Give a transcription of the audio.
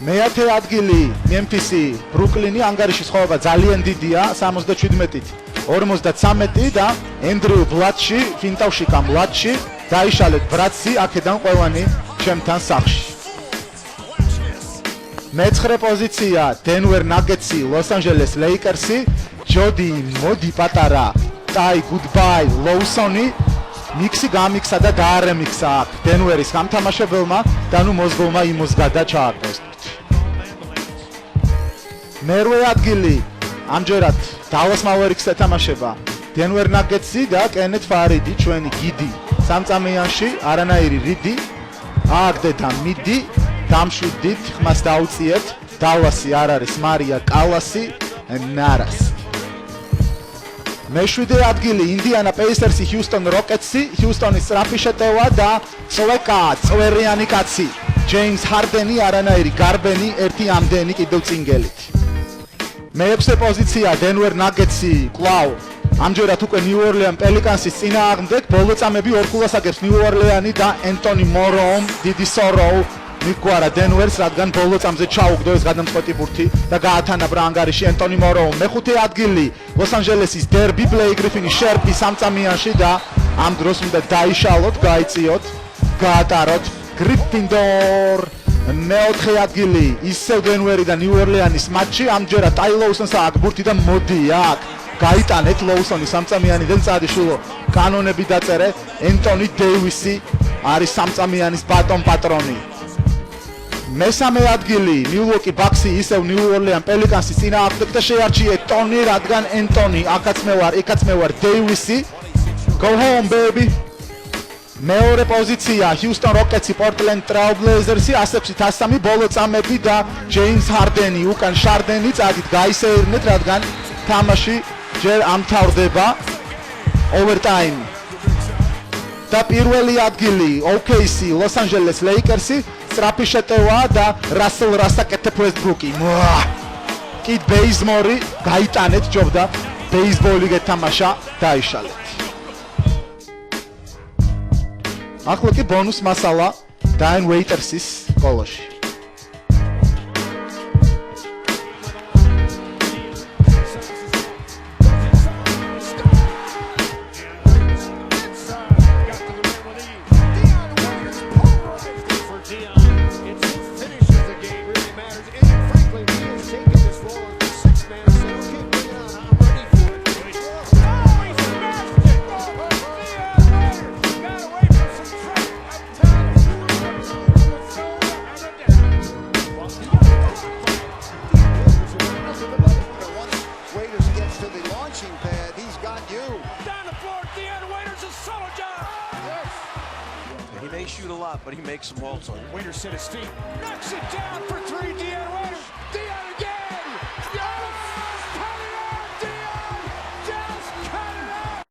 მეათე ადგილი მემფისი, ბრუკლინი, ანგარიშის ხოვება ძალიან დიდია 77-ით 53 და ენდრიუ ბლატში, ფინტავშიკა მლადში დაიშალეთ ბრაცი აქედან ყველანი ჩემთან სახში. მეცხრე პოზიცია დენვერ ნაგეტსი, ლოს-ანჯელეს ლეიკერსი, ჯოდი მოდი პატარა, ტაი გუდბაი, ლოუსონი, მიქსი გამიქსა და დაარემიქსა აქ დენვერის გამთამაშებელმა და ნუ მოზგოლმა იმოსგა და ჩააგდოს. მერვე ადგილი ამჯერად დალას მავერიკს ეთამაშება დენვერ ნაგეტსი და კენეთ ფარიდი, ჩვენი გიდი სამწამიანში, არანაირი რიდი, ააგდედა მიდი, დამშვიდით, ხმას დაუწიეთ, დალასი არ არის, მარია კალასი, ნარას. მეშვიდე ადგილი ინდიანა პეისერსი, ჰიუსტონ როკეტსი, ჰიუსტონის სწრაფი შეტევა და წვეკა, წვერიანი კაცი, ჯეიმს ჰარდენი, არანაირი გარბენი, ერთი ამდენი კიდევ წინგელით. მეექვსე პოზიცია დენვერ ნაგეტსი, კვლავ ამჯერად უკვე ნიუ ორლეან პელიკანსის წინააღმდეგ, ბოლო წამები ორქულას აგებს ნიუ ორლეანი და ენტონი მოროუმ, დიდი სოროუ მიგვარა დენვერს, რადგან ბოლო წამზე ჩაუგდო ეს გადამწყვეტი ბურთი და გაათანაბრა ანგარიში ენტონი მოროუმ. მეხუთე ადგილი ლოს-ანჯელესის დერბი, ბლეი გრიფინი შერპი სამწამიანში და ამ დროს უნდა დაიშალოთ, გაიწიოთ, გაატაროთ გრიფინდორ. მეოთხე ადგილი ისევ დენვერი და ნიუ ორლეანის მატჩი, ამჯერად ტაი ლოუსონს აქვს ბურთი და მოდი აქ გაიტანეთ ლოუსონი სამწამიანიდან წადიშულო კანონები დაწერე, ენტონი დეივისი არის სამწამიანის ბატონ პატრონი. მესამე ადგილი მილუოკი ბაქსი ისევ ნიუ ორლეან პელიკანსის წინააღმდეგ და შეარჩიეთ ტონი, რადგან ენტონი აქაც მე ვარ დეივისი. Go home baby. მეორე პოზიცია ჰიუსტონ როკეტსი, პორტლენდ ტრაილბლეიზერსი, ასეψით 103 ბოლო წამები და ჯეიმს ჰარდენი, უკან შარდენი წადით გაისეირნეთ, რადგან თამაში ჯერ ამთავრდება ოვერტაიმი. და პირველი ადგილი OKC, ლოს-ანჯელეს ლეიკერსი, სწრაფი შეტევა და რასელ რასაკეთებ ვესტბრუკი. კით ბეიზმორი გაიტანეთ, ჯობდა ბეიზბოლი გეთამაშა, დაიშალეთ. ახლა კი ბონუს მასალა დაენ ვეიტერსის კოლოში. He may shoot a lot, but he makes some also. Waiters hit his feet, knocks it down for three. Deanna Waiters.